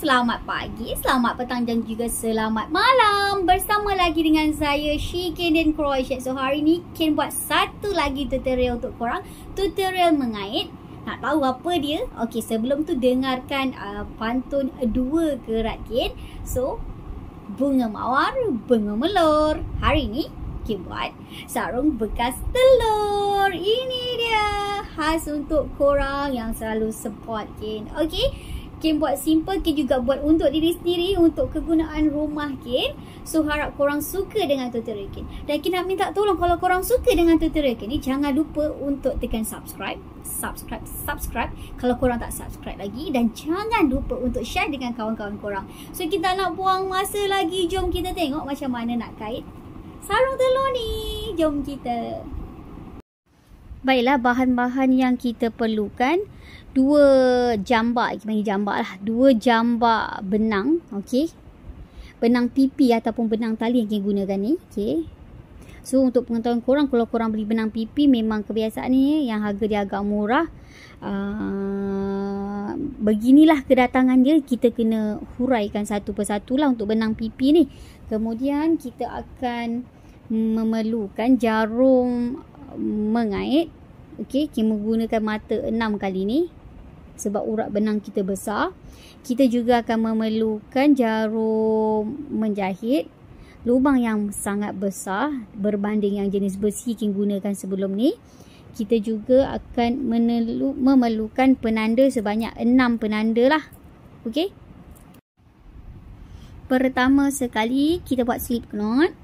selamat pagi, selamat petang dan juga selamat malam. Bersama lagi dengan saya She Candian Crochet. So hari ni Ken buat satu lagi tutorial untuk korang. Tutorial mengait. Nak tahu apa dia? Okey, sebelum tu dengarkan pantun dua kerat Ken. So bunga mawar, bunga melur. Hari ni Ken buat sarung bekas telur. Ini dia, khas untuk korang yang selalu support Ken. Okey, Ken buat simple, Ken juga buat untuk diri sendiri, untuk kegunaan rumah Ken. So harap korang suka dengan tutorial Ken. Dan Ken nak minta tolong, kalau korang suka dengan tutorial Ken ni, jangan lupa untuk tekan subscribe. Kalau korang tak subscribe lagi. Dan jangan lupa untuk share dengan kawan-kawan korang. So kita nak buang masa lagi, jom kita tengok macam mana nak kait sarung telur ni. Jom kita. Baiklah, bahan-bahan yang kita perlukan, 2 jambak, kita panggil jambak lah, 2 jambak benang, okey. Benang pipi ataupun benang tali yang kita gunakan ni, okey. So untuk pengetahuan korang, kalau korang beli benang pipi, memang kebiasaan ni yang harga dia agak murah. Beginilah kedatangan dia, kita kena huraikan satu persatu lah untuk benang pipi ni. Kemudian kita akan memerlukan jarum mengait. Okey, kita menggunakan mata 6 kali ni sebab urat benang kita besar. Kita juga akan memerlukan jarum menjahit, lubang yang sangat besar berbanding yang jenis besi kita gunakan sebelum ni. Kita juga akan memerlukan penanda sebanyak 6 penanda lah. Okey, pertama sekali kita buat slip knot.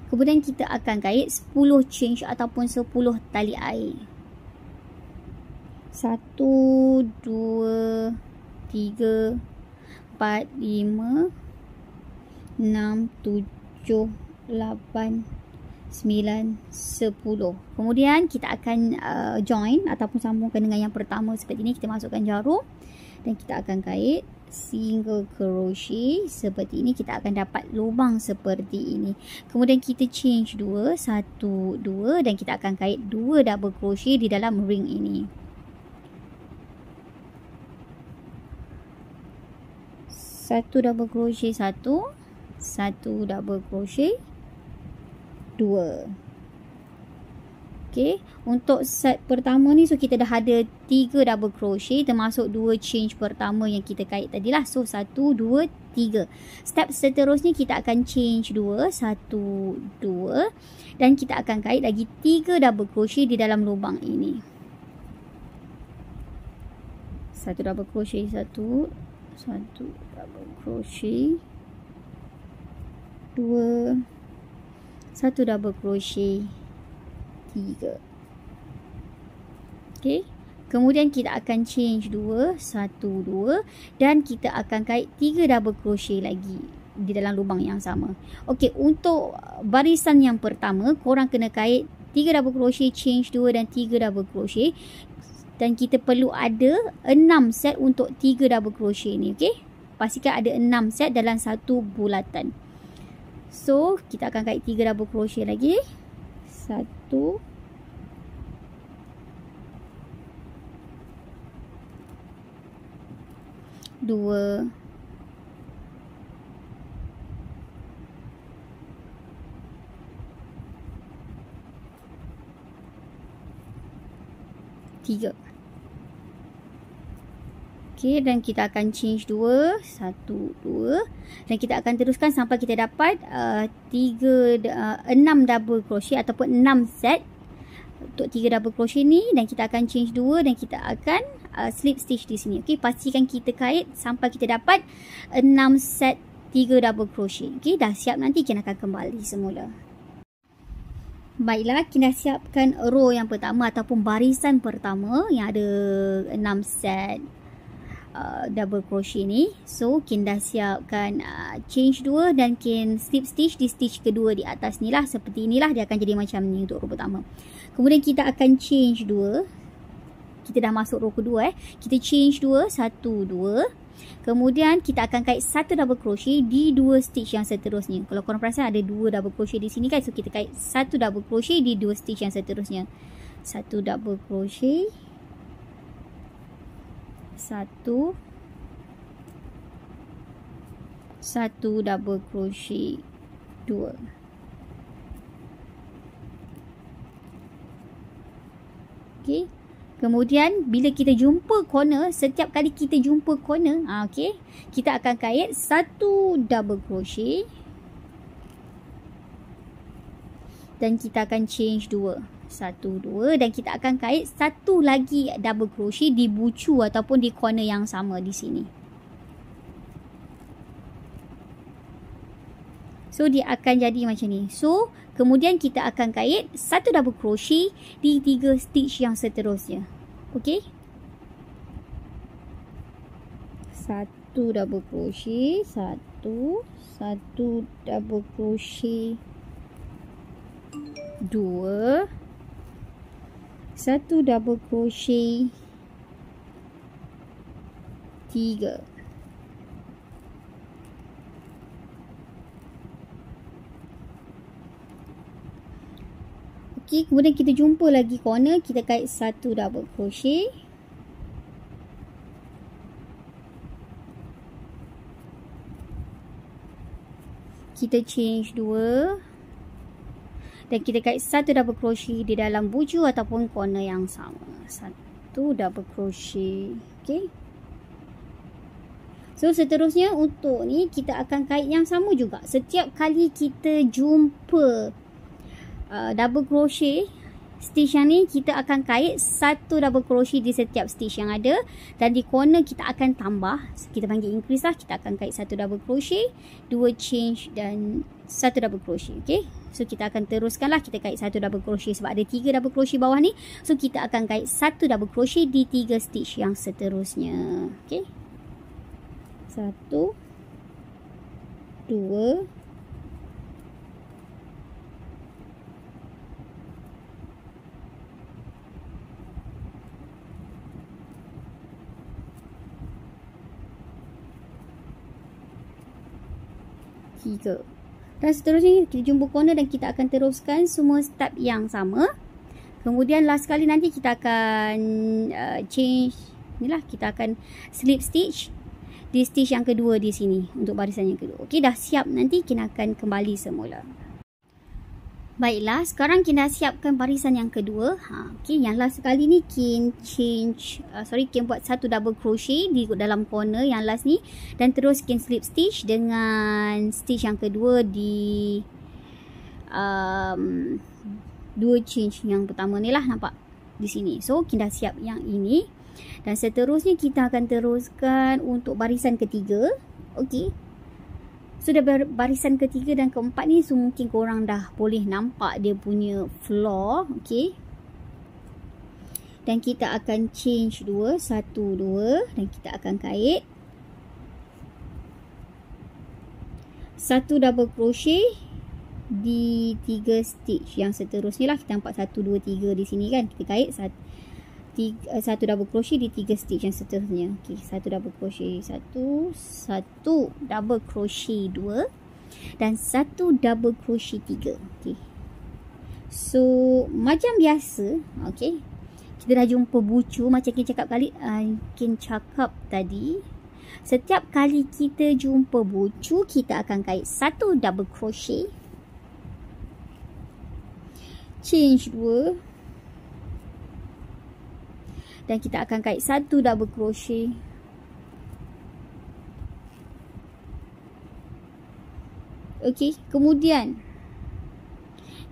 Kemudian kita akan kait 10 change ataupun 10 tali air. 1, 2, 3, 4, 5, 6, 7, 8, 9, 10. Kemudian kita akan join ataupun sambungkan dengan yang pertama seperti ini. Kita masukkan jarum dan kita akan kait single crochet seperti ini. Kita akan dapat lubang seperti ini. Kemudian kita change 2, 1, 2 dan kita akan kait 2 double crochet di dalam ring ini. 1 double crochet 1, 1 double crochet 2. Okey, untuk set pertama ni, so kita dah ada 3 double crochet termasuk 2 change pertama yang kita kait tadi lah. So 1, 2, 3. Step seterusnya kita akan change 2, 1, 2 dan kita akan kait lagi 3 double crochet di dalam lubang ini. 1 double crochet 1, 1 double crochet 2, 1 double crochet 3. Okey, kemudian kita akan change 2, 1, 2 dan kita akan kait 3 double crochet lagi di dalam lubang yang sama. Okey, untuk barisan yang pertama, korang kena kait 3 double crochet, change 2 dan 3 double crochet. Dan kita perlu ada 6 set untuk 3 double crochet ni, okey? Pastikan ada 6 set dalam satu bulatan. So, kita akan kait 3 double crochet lagi. 1, 2, 3. Okey, dan kita akan change 2, 1, 2 dan kita akan teruskan sampai kita dapat 6 double crochet ataupun 6 set untuk 3 double crochet ni. Dan kita akan change 2 dan kita akan slip stitch di sini. Okey, pastikan kita kait sampai kita dapat 6 set 3 double crochet. Okey, dah siap, nanti kita akan kembali semula. Baiklah, kita dah siapkan row yang pertama ataupun barisan pertama yang ada 6 set double crochet ni. So Ken dah siapkan change 2 dan Ken slip stitch di stitch kedua di atas ni lah. Seperti inilah dia akan jadi macam ni untuk row pertama. Kemudian kita akan change 2. Kita dah masuk row kedua Kita change 2, 1, 2. Kemudian kita akan kait 1 double crochet di 2 stitch yang seterusnya. Kalau korang perasan ada 2 double crochet di sini kan. So kita kait 1 double crochet di 2 stitch yang seterusnya. 1 double crochet 1 double crochet 2. Okey. Kemudian bila kita jumpa corner, setiap kali kita jumpa corner, okey, kita akan kait 1 double crochet dan kita akan change 2. 1 2 dan kita akan kait satu lagi double crochet di bucu ataupun di corner yang sama di sini. So dia akan jadi macam ni. So kemudian kita akan kait 1 double crochet di 3 stitch yang seterusnya. Okey. 1 double crochet, 1 double crochet 2, 1 double crochet 3. Okey, kemudian kita jumpa lagi corner, kita kait 1 double crochet. Kita change 2 dan kita kait 1 double crochet di dalam buju ataupun corner yang sama. 1 double crochet. Okey. So seterusnya untuk ni kita akan kait yang sama juga. Setiap kali kita jumpa double crochet stitch yang ni, kita akan kait 1 double crochet di setiap stitch yang ada dan di corner kita akan tambah, kita panggil increase lah, kita akan kait 1 double crochet, 2 change dan 1 double crochet. Okey. So kita akan teruskan lah, kita kait 1 double crochet sebab ada 3 double crochet bawah ni. So kita akan kait 1 double crochet di 3 stitch yang seterusnya. Okey. 1 2 3. Dan seterusnya kita jumpa corner dan kita akan teruskan semua step yang sama. Kemudian last kali nanti kita akan change, inilah kita akan slip stitch di stitch yang kedua di sini untuk barisan yang kedua. Okey, dah siap, nanti kita akan kembali semula. Baiklah, sekarang kita siapkan barisan yang kedua. Okey, yang last sekali ni Kin buat 1 double crochet di dalam corner yang last ni dan terus Kin slip stitch dengan stitch yang kedua di 2 change yang pertama ni lah, nampak di sini. So Kin dah siap yang ini dan seterusnya kita akan teruskan untuk barisan ketiga. Okey. Sudah barisan ketiga dan keempat ni, so mungkin korang dah boleh nampak dia punya floor. Okey. Dan kita akan change 2, 1 2 dan kita akan kait 1 double crochet di 3 stitch yang seterusnya lah. Kita nampak 1 2 3 di sini kan. Kita kait 1 double crochet di 3 stitch yang seterusnya. Okey, 1 double crochet 1 double crochet 2 dan 1 double crochet 3. Okey. So macam biasa, okey. Kita dah jumpa bucu macam Kin cakap tadi. Setiap kali kita jumpa bucu, kita akan kait 1 double crochet. Change 2 dan kita akan kait 1 double crochet. Okey, kemudian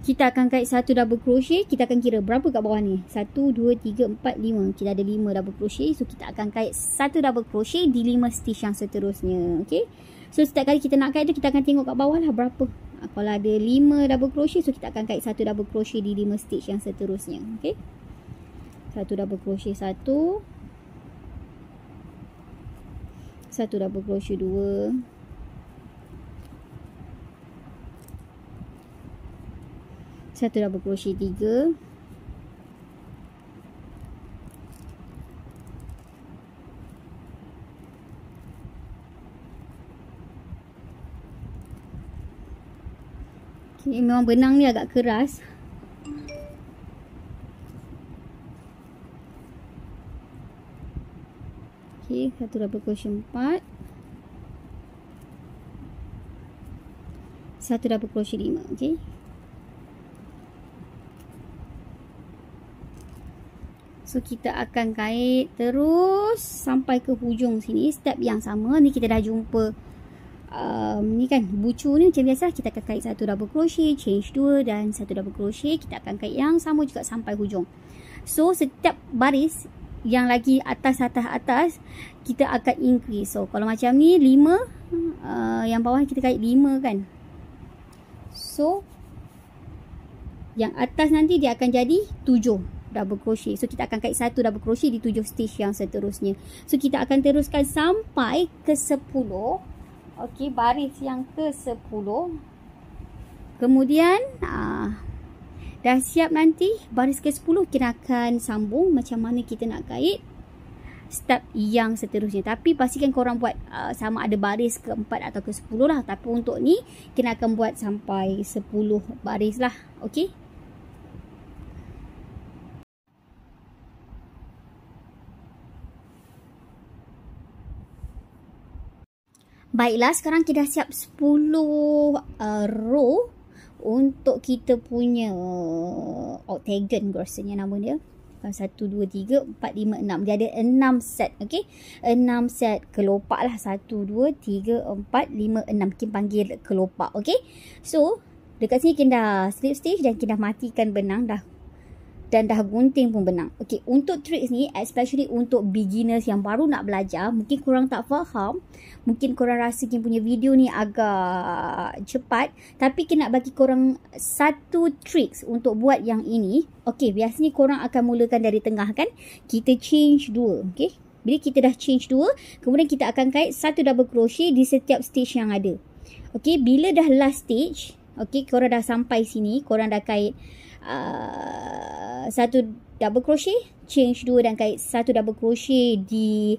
kita akan kait 1 double crochet. Kita akan kira berapa kat bawah ni. 1 2 3 4 5. Kita ada 5 double crochet. So kita akan kait 1 double crochet di 5 stitch yang seterusnya. Okey. So setiap kali kita nak kait tu, kita akan tengok kat bawah lah berapa. Kalau ada 5 double crochet, so kita akan kait 1 double crochet di 5 stitch yang seterusnya. Okey. 1 double crochet 1 double crochet 2 1 double crochet 3 okay, memang benang ni agak keras. Okey, satu double crochet 4. Satu double crochet 5. Okey. So kita akan kait terus sampai ke hujung sini. Step yang sama ni kita dah jumpa. Ni kan bucu ni macam biasa kita akan kait satu double crochet, change 2 dan satu double crochet. Kita akan kait yang sama juga sampai hujung. So setiap baris yang lagi atas kita akan increase. So kalau macam ni 5, yang bawah kita kait 5 kan. So yang atas nanti dia akan jadi 7 double crochet. So kita akan kait satu double crochet di 7 stitch yang seterusnya. So kita akan teruskan sampai ke 10. Okey, baris yang ke 10. Kemudian dah siap nanti baris ke 10 kita akan sambung macam mana kita nak kait step yang seterusnya. Tapi pastikan korang buat sama ada baris ke 4 atau ke 10 lah. Tapi untuk ni kita akan buat sampai 10 baris lah. Okey. Baiklah, sekarang kita dah siap 10 row untuk kita punya octagon rasanya nama dia. 1, 2, 3, 4, 5, 6. Dia ada 6 set. Okay. 6 set kelopak lah. 1, 2, 3, 4, 5, 6. Kita panggil kelopak. Okay. So, dekat sini kita dah slip stitch dan kita dah matikan benang dah. Dan dah gunting pun benang. Okay, untuk tricks ni, especially untuk beginners yang baru nak belajar, mungkin korang tak faham, mungkin korang rasa kita punya video ni agak cepat, tapi kita nak bagi korang satu tricks untuk buat yang ini. Okay, biasanya korang akan mulakan dari tengah kan, kita change 2, okay. Bila kita dah change 2, kemudian kita akan kait satu double crochet di setiap stitch yang ada. Okay, bila dah last stitch, okay, korang dah sampai sini, korang dah kait satu double crochet, change 2 dan kait satu double crochet di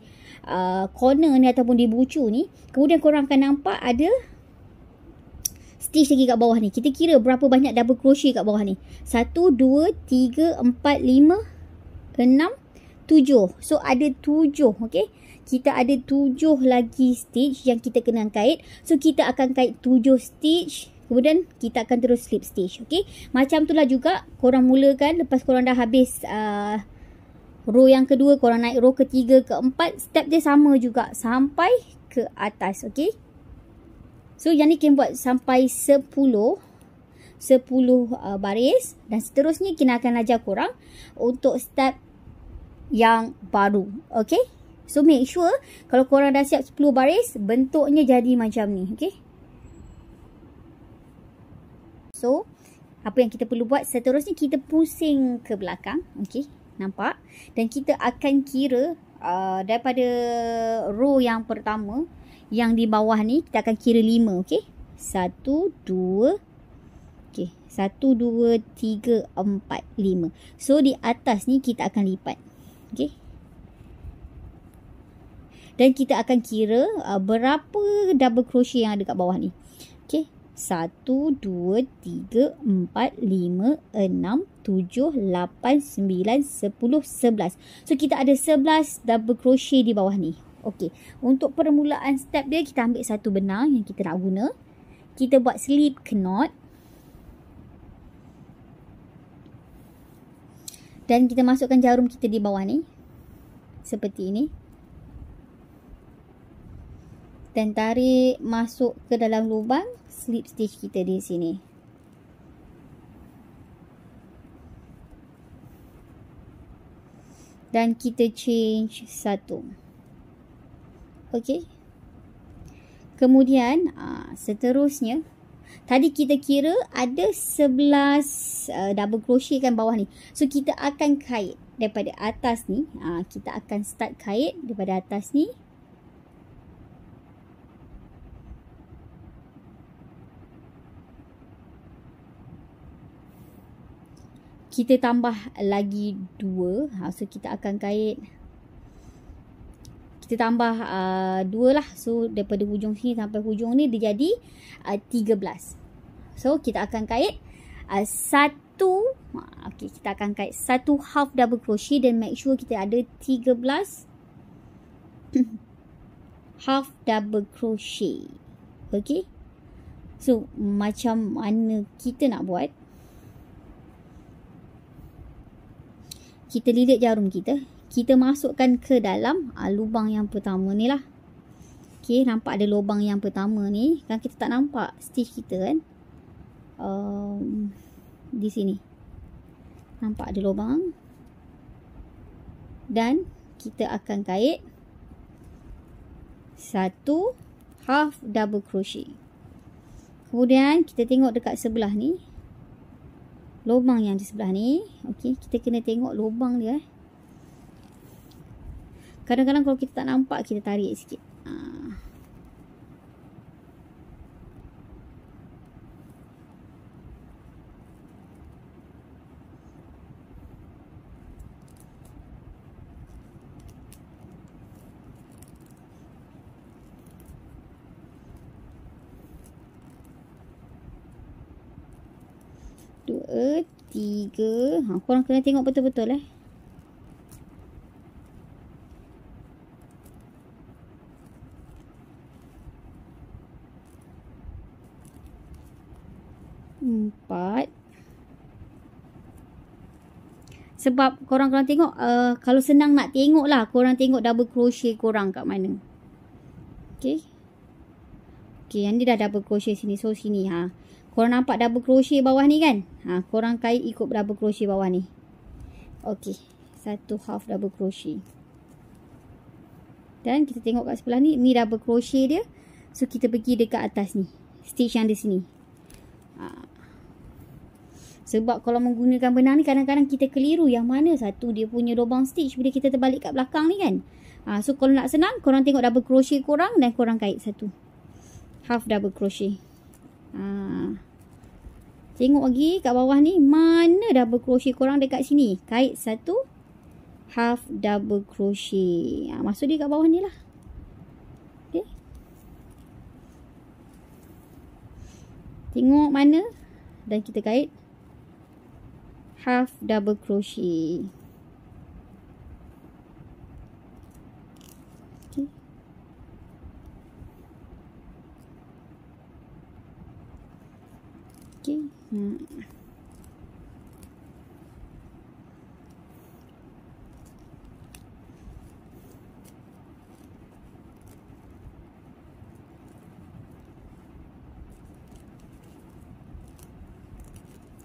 corner ni ataupun di bucu ni. Kemudian korang akan nampak ada stitch lagi kat bawah ni. Kita kira berapa banyak double crochet kat bawah ni. 1, 2, 3, 4, 5, 6, 7. So ada 7, okay. Kita ada 7 lagi stitch yang kita kena kait. So kita akan kait 7 stitch. Kemudian kita akan terus slip stitch. Okay. Macam itulah juga korang mulakan. Lepas korang dah habis row yang kedua, korang naik row ketiga, keempat. Step dia sama juga. Sampai ke atas. Okay. So yang ni kita buat sampai 10 baris. Dan seterusnya kita akan ajar korang untuk step yang baru. Okay. So make sure kalau korang dah siap 10 baris, bentuknya jadi macam ni. Okay. So, apa yang kita perlu buat seterusnya, kita pusing ke belakang. Okay, nampak? Dan kita akan kira daripada row yang pertama, yang di bawah ni, kita akan kira 5. Okay, 1, 2, okay, 1, 2, 3, 4, 5. So, di atas ni kita akan lipat. Okay. Dan kita akan kira berapa double crochet yang ada kat bawah ni. Okay. 1, 2, 3, 4, 5, 6, 7, 8, 9, 10, 11. So, kita ada 11 double crochet di bawah ni. Okey. Untuk permulaan step dia, kita ambil satu benang yang kita nak guna. Kita buat slip knot. Dan kita masukkan jarum kita di bawah ni. Seperti ini. Dan tarik masuk ke dalam lubang. Slip stitch kita di sini. Dan kita change 1. Okey. Kemudian seterusnya, tadi kita kira ada 11 double crochet kan bawah ni. So kita akan kait daripada atas ni. Kita akan start kait daripada atas ni. Kita tambah lagi 2. So kita akan kait. Kita tambah 2 lah. So daripada hujung sini sampai hujung ni dia jadi 13. So kita akan kait 1. Okay, kita akan kait 1 half double crochet dan make sure kita ada 13 half double crochet. Okay. So macam mana kita nak buat? Kita lilit jarum kita. Kita masukkan ke dalam lubang yang pertama ni lah. Okay, nampak ada lubang yang pertama ni. Kan kita tak nampak stitch kita kan. Di sini. Nampak ada lubang. Dan kita akan kait satu half double crochet. Kemudian kita tengok dekat sebelah ni. Lubang yang di sebelah ni. Okey, kita kena tengok lubang dia. Kadang-kadang kalau kita tak nampak, kita tarik sikit. Dua, tiga. Korang kena tengok betul-betul . Empat. Sebab korang tengok, kalau senang nak tengok lah, korang tengok double crochet korang kat mana. Okay. Okay, yang ni dah double crochet sini. So sini korang nampak double crochet bawah ni kan? Korang kait ikut double crochet bawah ni. Okey, satu half double crochet. Dan kita tengok kat sebelah ni, ni double crochet dia. So kita pergi dekat atas ni, stitch yang di sini. Sebab kalau menggunakan benang ni, kadang-kadang kita keliru yang mana satu dia punya lubang stitch bila kita terbalik kat belakang ni kan. So kalau nak senang, korang tengok double crochet korang dan korang kait satu half double crochet. Tengok lagi kat bawah ni, mana double crochet korang dekat sini. Kait satu half double crochet. Masuk dia kat bawah ni lah. Okay. Tengok mana. Dan kita kait half double crochet. Okay. Okay.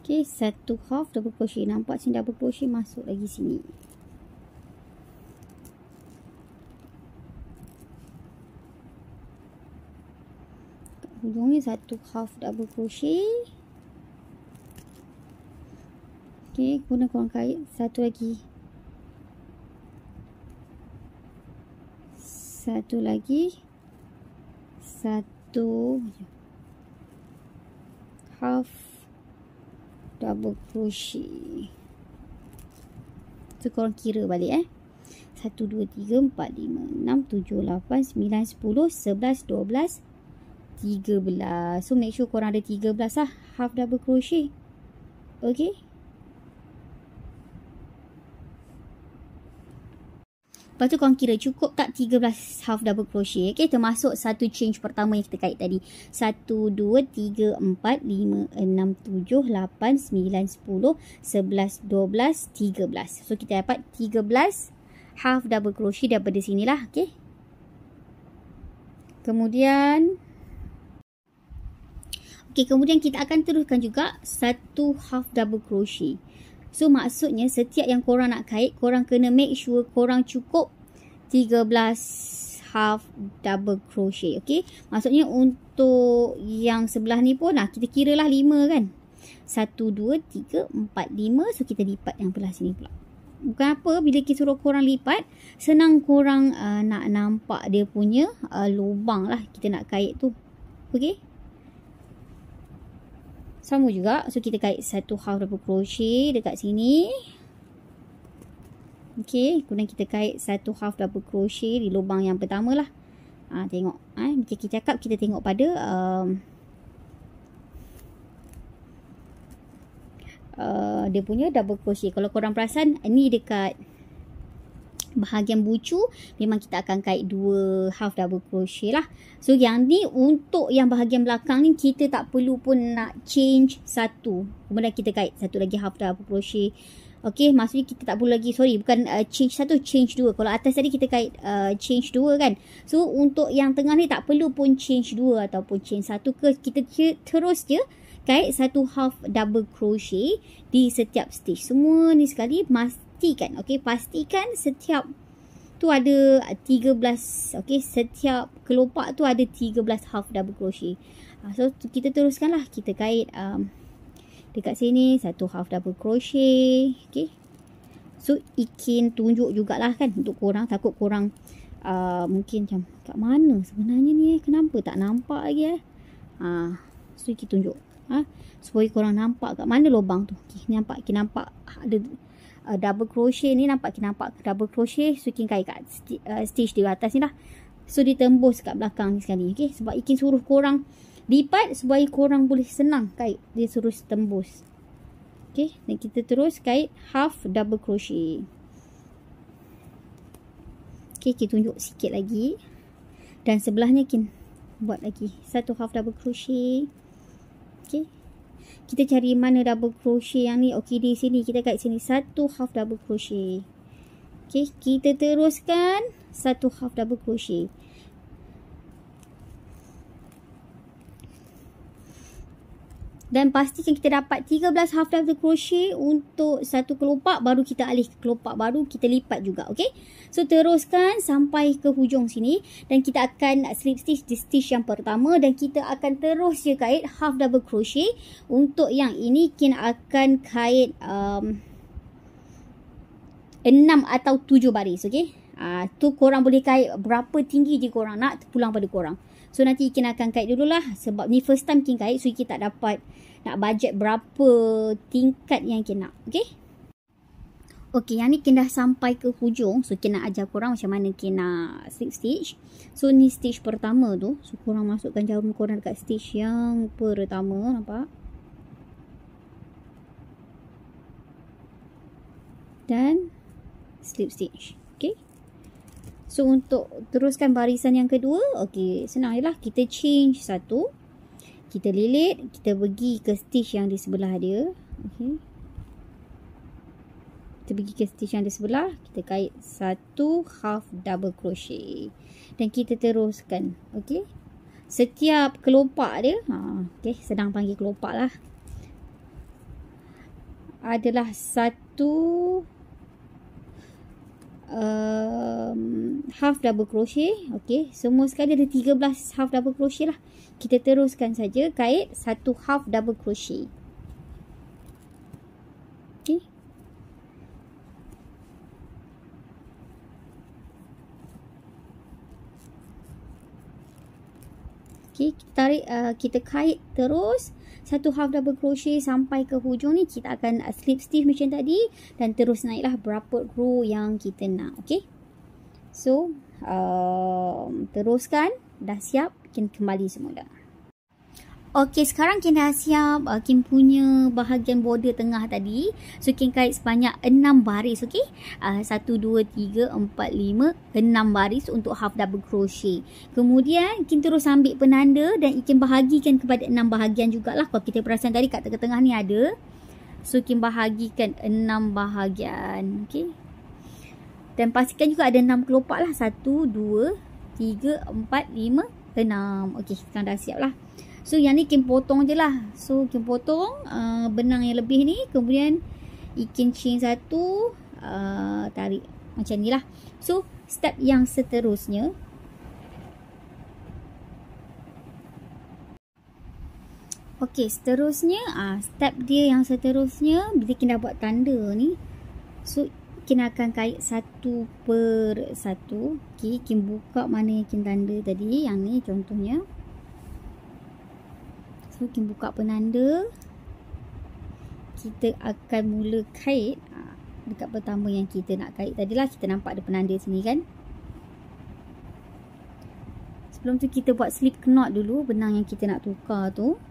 Okay, satu half double crochet. Nampak sini double crochet masuk lagi sini. Kat hujung ni satu half double crochet. Okay, kemudian korang kait satu lagi. Satu lagi. Satu half double crochet. So korang kira balik 1, 2, 3, 4, 5, 6, 7, 8, 9, 10, 11, 12, 13. So make sure korang ada 13 lah half double crochet. Okay. Lepas tu korang kira cukup tak 13 half double crochet. Okay, termasuk satu change pertama yang kita kait tadi. 1, 2, 3, 4, 5, 6, 7, 8, 9, 10, 11, 12, 13. So kita dapat 13 half double crochet daripada sinilah. Okay. Kemudian kita akan teruskan juga satu half double crochet. So maksudnya setiap yang korang nak kait, korang kena make sure korang cukup 13 half double crochet. Okay. Maksudnya untuk yang sebelah ni pun kita kira lah 5 kan. 1, 2, 3, 4, 5. So kita lipat yang belah sini pula. Bukan apa, bila kita suruh korang lipat, senang korang nak nampak dia punya lubang lah kita nak kait tu. Okay. Sama juga. So kita kait satu half double crochet dekat sini. Okay. Kemudian kita kait satu half double crochet di lubang yang pertama lah. Tengok. Macam kita cakap, kita tengok pada dia punya double crochet. Kalau korang perasan, ni dekat bahagian bucu memang kita akan kait 2 half double crochet lah. So yang ni untuk yang bahagian belakang ni kita tak perlu pun nak change satu, kemudian kita kait satu lagi half double crochet. Okey, maksudnya kita tak perlu lagi, bukan change satu, change 2. Kalau atas tadi kita kait change 2 kan. So untuk yang tengah ni tak perlu pun change 2 ataupun change 1 ke, kita terus je kait satu half double crochet di setiap stitch. Semua ni sekali pastikan, okey, pastikan setiap tu ada 13, okey, setiap kelopak tu ada 13 half double crochet. So kita teruskanlah, kita kait dekat sini satu half double crochet, okey. So Ikin tunjuk jugalah kan untuk korang, takut korang mungkin macam kat mana sebenarnya ni, kenapa tak nampak lagi so Ikin tunjuk supaya korang nampak kat mana lubang tu. Okay, nampak ada double crochet ni, nampak double crochet. So Ikin kait kat stitch di atas ni lah. So ditembus kat belakang ni sekali, okay. Sebab Ikin suruh korang lipat supaya korang boleh senang kait, dia suruh tembus. Okay, dan kita terus kait half double crochet. Okay, kita tunjuk sikit lagi. Dan sebelahnya Ikin buat lagi satu half double crochet. Okay, kita cari mana double crochet yang ni. Okay, di sini kita kait sini satu half double crochet. Okay, kita teruskan satu half double crochet. Dan pastikan kita dapat 13 half double crochet untuk satu kelopak, baru kita alih ke kelopak baru, kita lipat juga, okey. So teruskan sampai ke hujung sini dan kita akan slip stitch di stitch yang pertama dan kita akan terus je kait half double crochet. Untuk yang ini Ikin akan kait 6 atau 7 baris, okey. Tu korang boleh kait berapa tinggi je korang nak, pulang pada korang. So nanti Ikin akan kait dululah sebab ni first time Ikin kait, so Ikin tak dapat nak budget berapa tingkat yang Ikin nak, okey. Okey, yang ni Ikin dah sampai ke hujung, so Ikin nak ajar korang macam mana Ikin nak slip stitch. So ni stitch pertama tu, so korang masukkan jarum korang dekat stitch yang pertama, nampak? Dan slip stitch, okey. So untuk teruskan barisan yang kedua, okey, senang je lah. Kita change satu, kita lilit, kita pergi ke stitch yang di sebelah dia, okey. Kita pergi ke stitch yang di sebelah, kita kait satu half double crochet dan kita teruskan, okey. Setiap kelopak dia, okey, senang panggil kelopak lah, adalah satu half double crochet, okey. Semua sekali ada 13 half double crochet lah. Kita teruskan saja kait satu half double crochet, okey. Okey, kita tarik, kita kait terus satu half double crochet sampai ke hujung ni. Kita akan slip stitch macam tadi dan terus naiklah berapa row yang kita nak, okey. So teruskan, dah siap, Ikin kembali semula. Okey, sekarang Ikin dah siap Ikin punya bahagian border tengah tadi. So Ikin kait sebanyak 6 baris, okey. 1, 2, 3, 4, 5, 6 baris untuk half double crochet. Kemudian Ikin terus ambil penanda dan Ikin bahagikan kepada 6 bahagian jugalah. Kalau kita perasan tadi kat tengah-tengah ni ada. So Ikin bahagikan 6 bahagian, okey. Dan pastikan juga ada 6 kelopak lah. 1, 2, 3, 4, 5, 6. Okey, sekarang dah siap lah. So yang ni Ikin potong je lah. So Ikin potong benang yang lebih ni, kemudian Ikin chain satu, tarik macam ni lah. So step yang seterusnya, okey, seterusnya step dia yang seterusnya, bila Ikin dah buat tanda ni, so Ikin akan kait satu per satu. Okey, Ikin buka mana yang Ikin tanda tadi, yang ni contohnya. So Ikin buka penanda, kita akan mula kait dekat pertama yang kita nak kait tadilah. Kita nampak ada penanda sini kan. Sebelum tu kita buat slip knot dulu benang yang kita nak tukar tu.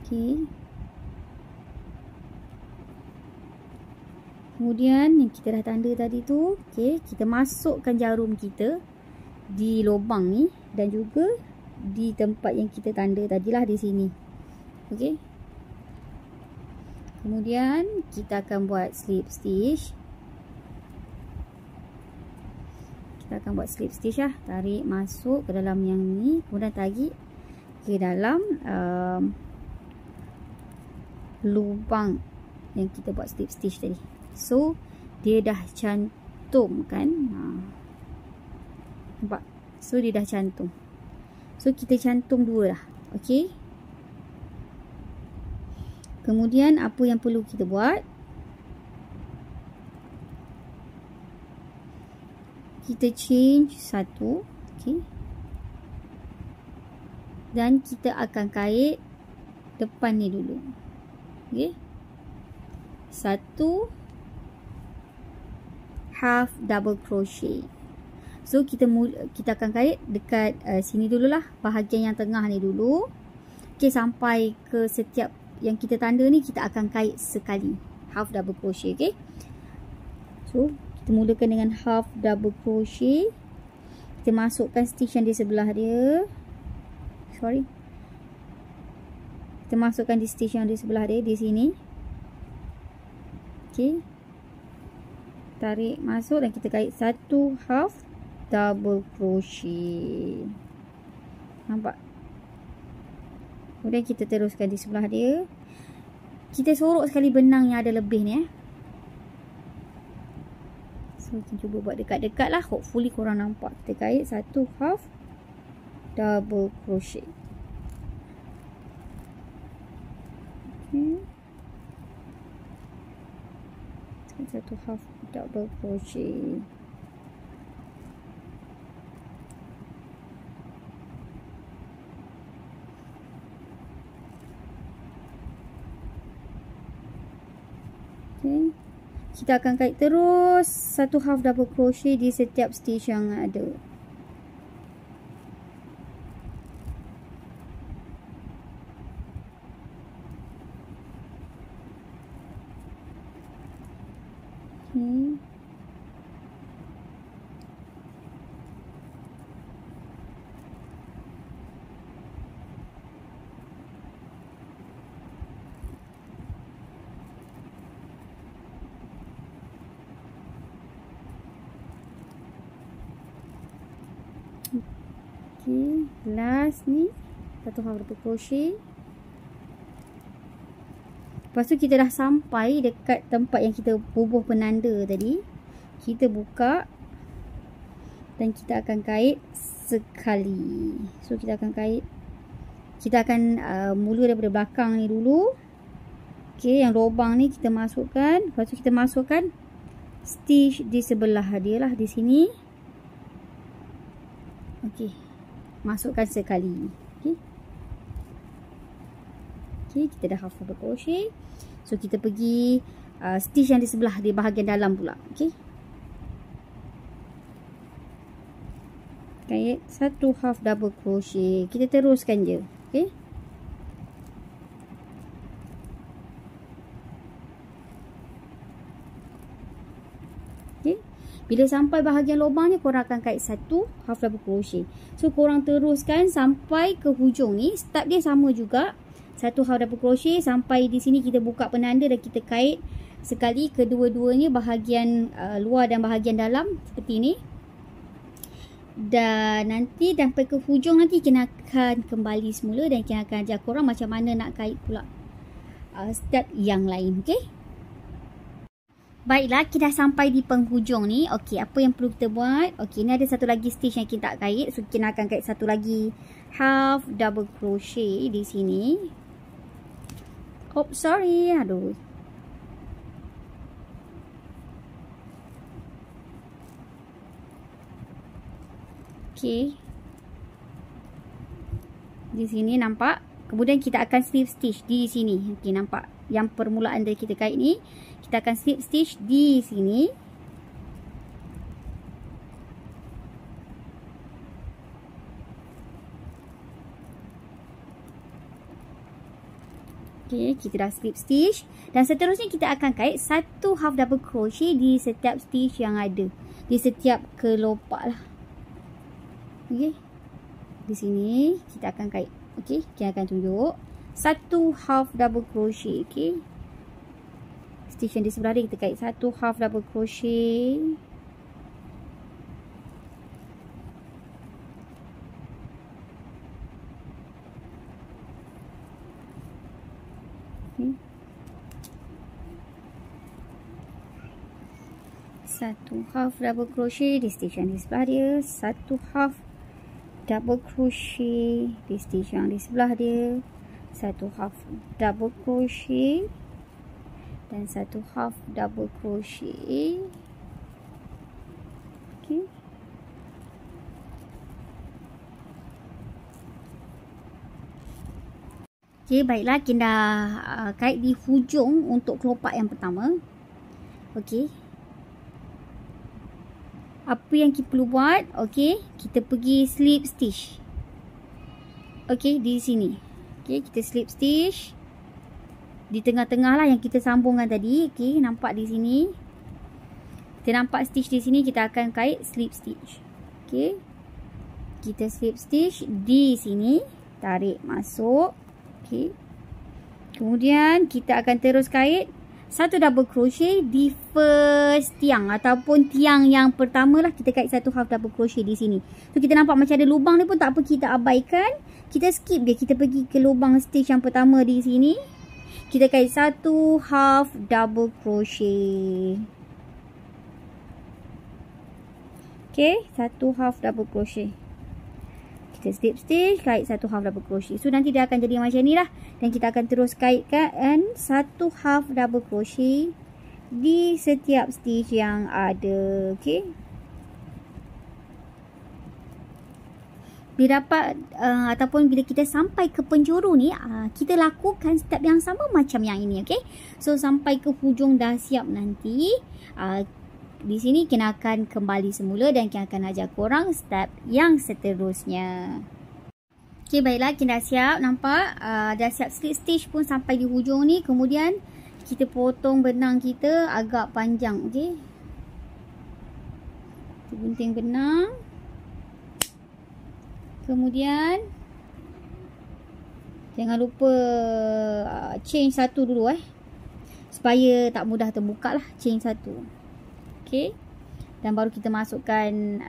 Okey, Kemudian yang kita dah tanda tadi tu, okey, kita masukkan jarum kita di lubang ni dan juga di tempat yang kita tanda tadilah di sini. Okey. Kemudian kita akan buat slip stitch. Kita akan buat slip stitch lah. Tarik masuk ke dalam yang ni, kemudian tarik ke dalam lubang yang kita buat slip stitch tadi. So dia dah cantum kan, nampak? So dia dah cantum. So kita cantum dua lah. Okey. Kemudian apa yang perlu kita buat, kita change satu. Okey. Dan kita akan kait depan ni dulu. Okey. Satu half double crochet. So kita akan kait dekat sini dululah, bahagian yang tengah ni dulu. Okey, sampai ke setiap yang kita tanda ni kita akan kait sekali, half double crochet. Okey. So kita mulakan dengan half double crochet. Kita masukkan stitch yang di sebelah dia. Kita masukkan di stitch yang di sebelah dia di sini. Okey. Tarik masuk dan kita kait satu half double crochet. Nampak? Kemudian kita teruskan di sebelah dia. Kita sorok sekali benang yang ada lebih ni. So kita cuba buat dekat-dekat lah. Hopefully korang nampak. Kita kait satu half double crochet. Okay. Satu half double crochet. Okay. Kita akan kait terus satu half double crochet di setiap stitch yang ada. Okay, last ni satu half double crochet. Lepas tu kita dah sampai dekat tempat yang kita bubuh penanda tadi. Kita buka dan kita akan kait sekali. So kita akan kait, kita akan mula daripada belakang ni dulu. Okay, yang lubang ni kita masukkan. Lepas tu kita masukkan stitch di sebelah dia lah, di sini. Okay, masukkan sekali. Okay. Okay, kita dah half double crochet. So kita pergi stitch yang di sebelah di bahagian dalam pula. Okay. Kait satu half double crochet. Kita teruskan je. Okay. Okay. Bila sampai bahagian lubang ni, korang akan kait satu half double crochet. So korang teruskan sampai ke hujung ni. Start dia sama juga. Satu half double crochet sampai di sini kita buka penanda dan kita kait sekali kedua-duanya, bahagian luar dan bahagian dalam seperti ini. Dan nanti sampai ke hujung nanti kita akan kembali semula dan kita akan ajar korang macam mana nak kait pula step yang lain. Okay. Baiklah, kita dah sampai di penghujung ni. Okey, apa yang perlu kita buat? Okey, ni ada satu lagi stitch yang kita tak kait. So kita akan kait satu lagi half double crochet di sini. Oh, sorry. Aduh. Okey. Di sini nampak. Kemudian kita akan slip stitch di sini. Okey, nampak? Yang permulaan dari kita kait ni, kita akan slip stitch di sini. Okay, kita dah slip stitch. Dan seterusnya kita akan kait 1 half double crochet di setiap stitch yang ada. Di setiap kelopak lah. Okay. Di sini kita akan kait. Okay, kita akan tunjuk 1 half double crochet. Okay. Stitch yang di sebelah dia kita kait 1 half double crochet. Okay. 1 half double crochet di stitch yang di sebelah dia, 1 half double crochet di stitch yang di sebelah dia, 1 half double crochet dan 1 half double crochet. Okay. Okay, baiklah, kita dah kait di hujung untuk kelopak yang pertama. Okay. Apa yang kita perlu buat? Okay, kita pergi slip stitch. Okay, di sini. Okay, kita slip stitch. Di tengah-tengah lah yang kita sambungkan tadi. Okay, nampak di sini. Kita nampak stitch di sini, kita akan kait slip stitch. Okay. Kita slip stitch di sini. Tarik masuk. Okay. Kemudian kita akan terus kait 1 double crochet di first tiang ataupun tiang yang pertama lah, kita kait 1 half double crochet di sini. So kita nampak macam ada lubang ni pun tak apa, kita abaikan. Kita skip dia, kita pergi ke lubang stitch yang pertama di sini. Kita kait 1 half double crochet. Okay, 1 half double crochet. Kita slip stitch, kait 1 half double crochet. So nanti dia akan jadi macam ni lah. Dan kita akan terus kaitkan 1 half double crochet di setiap stitch yang ada. Okay. Bila dapat ataupun bila kita sampai ke penjuru ni, kita lakukan step yang sama macam yang ini. Okay. So sampai ke hujung dah siap nanti. Di sini kita akan kembali semula dan kita akan ajar korang step yang seterusnya. Okay, baiklah, kita dah siap. Nampak? Dah siap slip stitch pun sampai di hujung ni. Kemudian kita potong benang kita agak panjang. Okay. Kita gunting benang. Kemudian jangan lupa change satu dulu supaya tak mudah terbuka lah. Change satu. Okay. Dan baru kita masukkan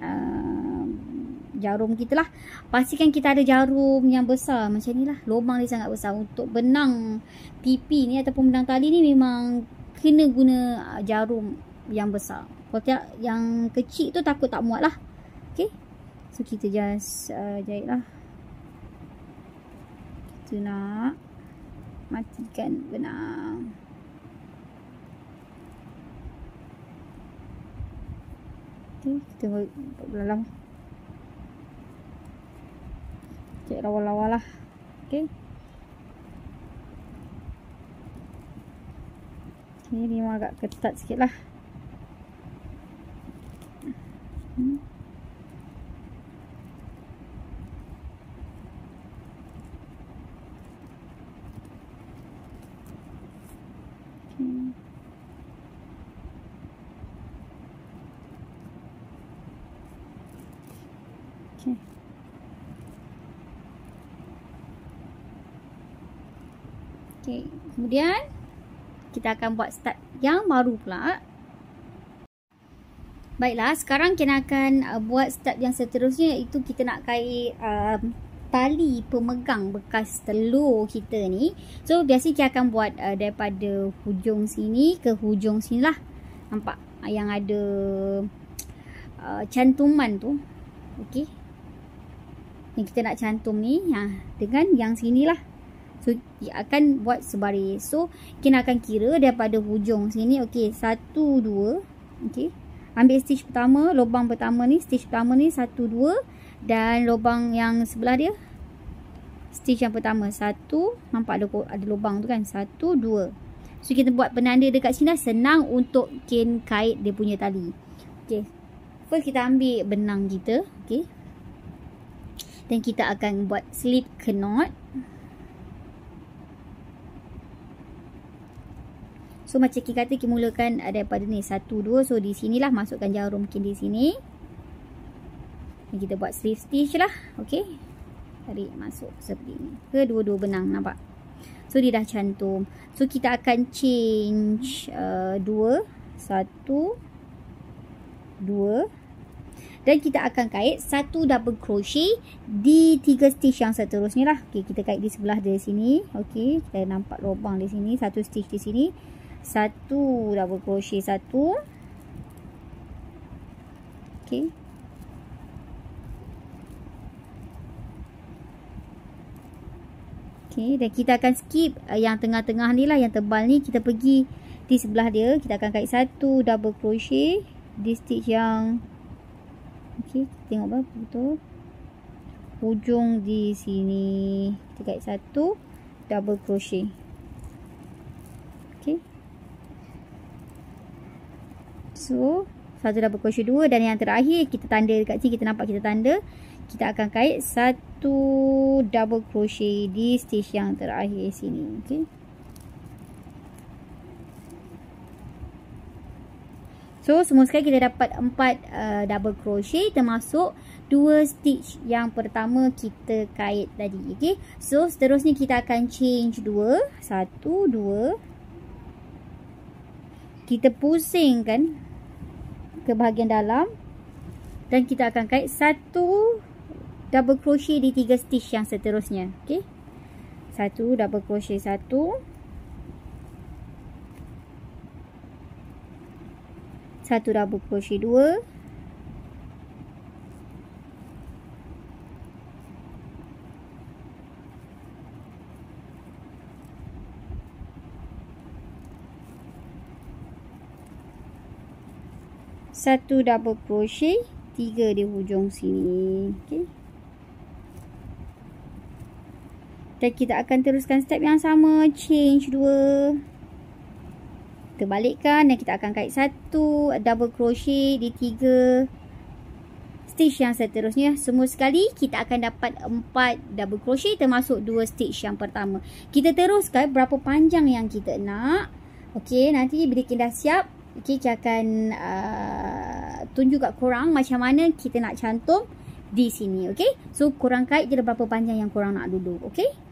jarum kita lah. Pastikan kita ada jarum yang besar macam ni lah. Lubang dia sangat besar. Untuk benang pipi ni ataupun benang tali ni memang kena guna jarum yang besar. Kalau tidak yang kecil tu takut tak muat lah. Okay. So kita just jahit lah. Kita nak matikan benang. Okay, kita buat dalam. Cek lawa-lawa lah. Okay. Ini memang agak ketat sikit lah. Okay. Okay, kemudian kita akan buat start yang baru pula. Baiklah, sekarang kita akan buat step yang seterusnya, iaitu kita nak kait tali pemegang bekas telur kita ni. So biasa kita akan buat daripada hujung sini ke hujung sini lah. Nampak yang ada cantuman tu. Okey. Yang kita nak cantum ni dengan yang sini lah. So dia akan buat sebaris. So kita akan kira daripada hujung sini. Okey, 1, 2. Okey. Ambil stitch pertama, lubang pertama ni, stitch pertama ni 1, 2. Dan lubang yang sebelah dia, stitch yang pertama 1. Nampak ada lubang tu kan, 1, 2. So kita buat penanda dekat sini, senang untuk kin kait dia punya tali. Okey. First kita ambil benang kita. Okey. Dan kita akan buat slip knot. So macam kita kata kita mulakan daripada ni 1, 2. So di sinilah masukkan jarum mungkin di sini. Kita buat slip stitch lah. Okey. Tarik masuk seperti ini. Kedua-dua benang, nampak? So dia dah cantum. So kita akan change 2, 1, 2. Dan kita akan kait 1 double crochet di 3 stitch yang seterusnya lah. Okey, kita kait di sebelah dari sini. Okey, kita nampak lubang di sini, 1 stitch di sini. 1 double crochet 1. Okey. Okey, dan kita akan skip yang tengah-tengah ni lah, yang tebal ni. Kita pergi di sebelah dia, kita akan kait 1 double crochet di stitch yang okey, tengok berapa betul. Hujung di sini. Kita kait 1 double crochet. Okey. So, 1 double crochet 2 dan yang terakhir kita tanda dekat sini, kita nampak kita tanda. Kita akan kait 1 double crochet di stitch yang terakhir sini. Okey. So semua sekali kita dapat 4 double crochet termasuk 2 stitch yang pertama kita kait tadi. Okey. So seterusnya kita akan change 2, 1, 2. Kita pusingkan ke bahagian dalam dan kita akan kait 1 double crochet di 3 stitch yang seterusnya. Okey. 1 double crochet 1. 1 double crochet 2. 1 double crochet 3 di hujung sini. Okey. Dan kita akan teruskan step yang sama, change 2. Kita balikkan dan kita akan kait 1 double crochet di 3 stitch yang seterusnya. Semua sekali kita akan dapat 4 double crochet termasuk 2 stitch yang pertama. Kita teruskan berapa panjang yang kita nak. Okey, nanti bila kita dah siap, okey, kita akan tunjuk kat korang macam mana kita nak cantum di sini. Okey, so korang kait je berapa panjang yang korang nak dulu. Okey.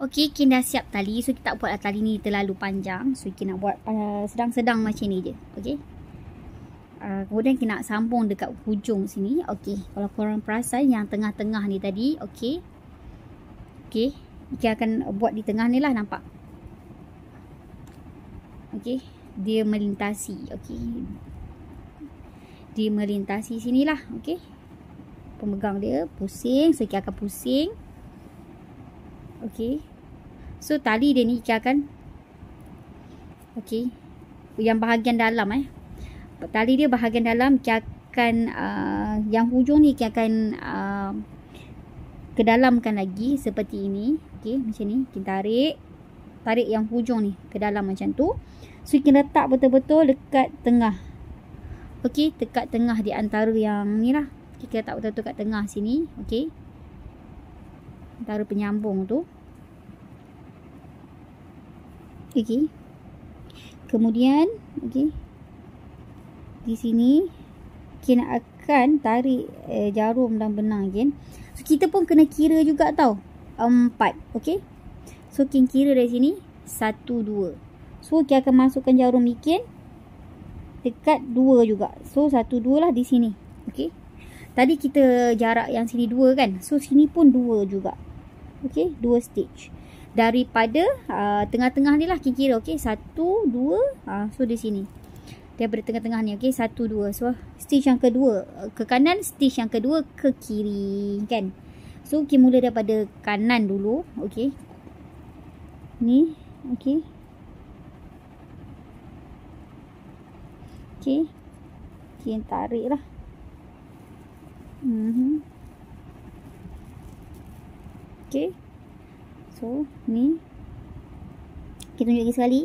Okey, kita dah siap tali. So kita tak buatlah tali ni terlalu panjang. So kita nak buat sedang-sedang macam ni je. Okey. Kemudian kita nak sambung dekat hujung sini. Okey, kalau korang perasan yang tengah-tengah ni tadi. Okey. Okey, kita akan buat di tengah ni lah, nampak? Okey, dia melintasi. Okey, dia melintasi sinilah. Okey, pemegang dia pusing. So kita akan pusing. Okey, so tali dia ni kita akan, okey, yang bahagian dalam tali dia bahagian dalam kita akan yang hujung ni kita akan kedalamkan lagi seperti ini. Okey, macam ni kita tarik yang hujung ni ke dalam macam tu. So kita letak betul-betul dekat tengah. Okey, dekat tengah di antara yang ni lah. Kita letak betul-betul kat tengah sini. Okey, antara penyambung tu. Okey. Kemudian, okey, di sini kita akan tarik jarum dan benang again. So kita pun kena kira juga tau. 4. Okey. So kita kira dari sini 1, 2. So kita akan masukkan jarum ikan dekat 2 juga. So 1, 2 lah di sini. Okey. Tadi kita jarak yang sini 2 kan. So sini pun 2 juga. Okey, 2 stitch. Daripada tengah-tengah ni lah kita kira. Okey, 1, 2. So di sini. Daripada tengah-tengah ni. Okey, 1, 2. So stitch yang kedua ke kanan, stitch yang kedua ke kiri kan. So kita mula daripada kanan dulu. Okey. Ni, okey. Okey. Kita tarik lah. Okey. So, ni. Kita tunjuk lagi sekali.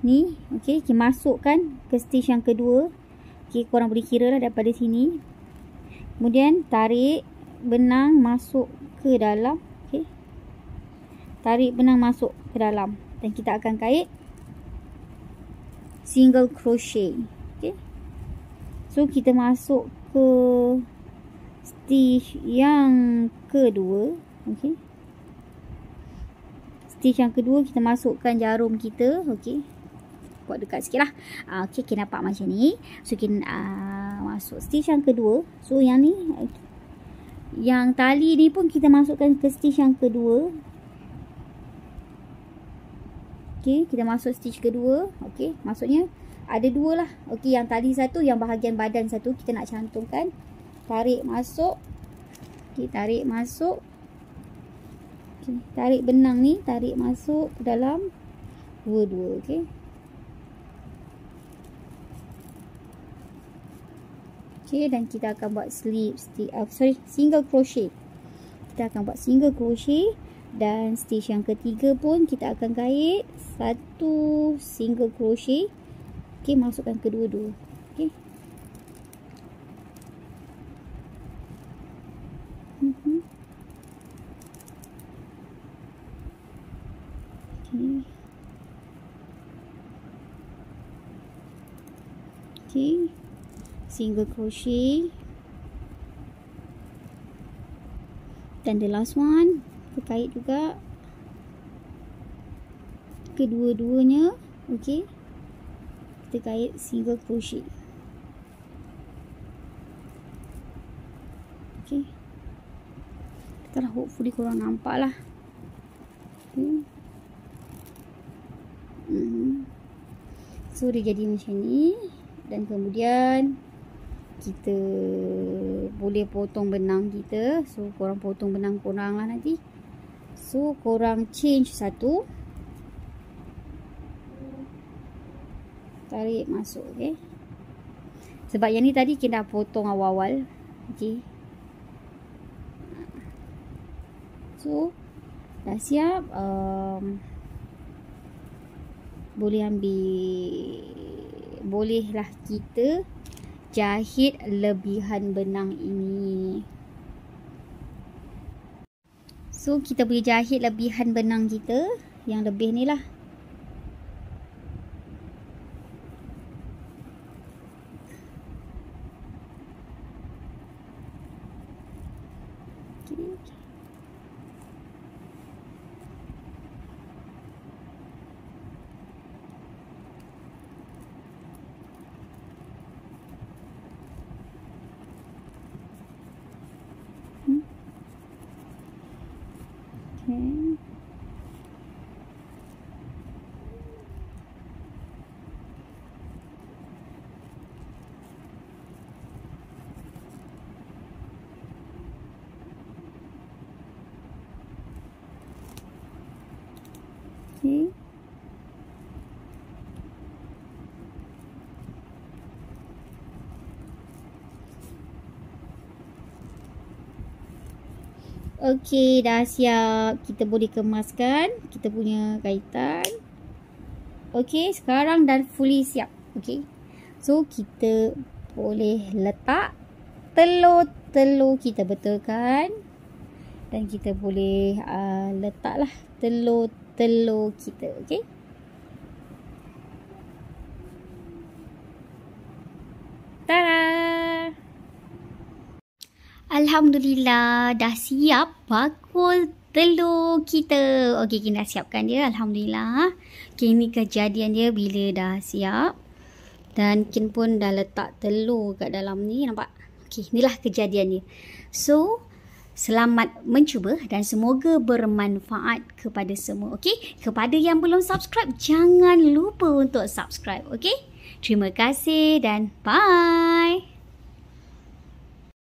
Ni, okey. Kita masukkan ke stitch yang kedua. Okey, korang boleh kira lah daripada sini. Kemudian, tarik benang masuk ke dalam. Okey. Tarik benang masuk ke dalam. Dan kita akan kait single crochet. Okay. So kita masuk ke stitch yang kedua. Okay. Stitch yang kedua kita masukkan jarum kita. Okay. Buat dekat sikit lah. Okay, kita nampak macam ni. So kita masuk stitch yang kedua. So yang ni, yang tali ni pun kita masukkan ke stitch yang kedua. Okay, kita masuk stitch kedua. Okay, maksudnya ada dua lah. Okay, yang tali satu, yang bahagian badan satu kita nak cantumkan. Tarik masuk. Okay, tarik masuk. Okay, tarik benang ni, tarik masuk ke dalam dua-dua. Okay. Okay, dan kita akan buat single crochet. Kita akan buat single crochet. Dan stitch yang ketiga pun kita akan kait satu single crochet. Okay, masukkan kedua-dua. Okay. Okay. Okay. Single crochet. Dan the last one, kita kait juga kedua-duanya. Okay, kita kait single crochet. Okay, kita lah, hopefully korang nampak lah. Okay. So dia jadi macam ni. Dan kemudian kita boleh potong benang kita. So korang potong benang korang lah nanti. So korang change satu, tarik masuk. Okay, sebab yang ni tadi kita dah potong awal-awal. Okay, so dah siap. Boleh ambil, bolehlah kita jahit lebihan benang ini. So kita boleh jahit lebihan benang kita yang lebih ni lah. Okay. Okay. Okey, dah siap. Kita boleh kemaskan kita punya kaitan. Okey, sekarang dah fully siap. Okey. So, kita boleh letak telur-telur kita betulkan. Dan kita boleh letaklah telur-telur kita. Okey. Tada! Alhamdulillah, dah siap bakul telur kita. Okey, kita dah siapkan dia. Alhamdulillah. Okay, ini kejadian dia bila dah siap. Dan Kin pun dah letak telur kat dalam ni. Nampak? Okey, inilah kejadian dia. So, selamat mencuba dan semoga bermanfaat kepada semua. Okey, kepada yang belum subscribe, jangan lupa untuk subscribe. Okey, terima kasih dan bye.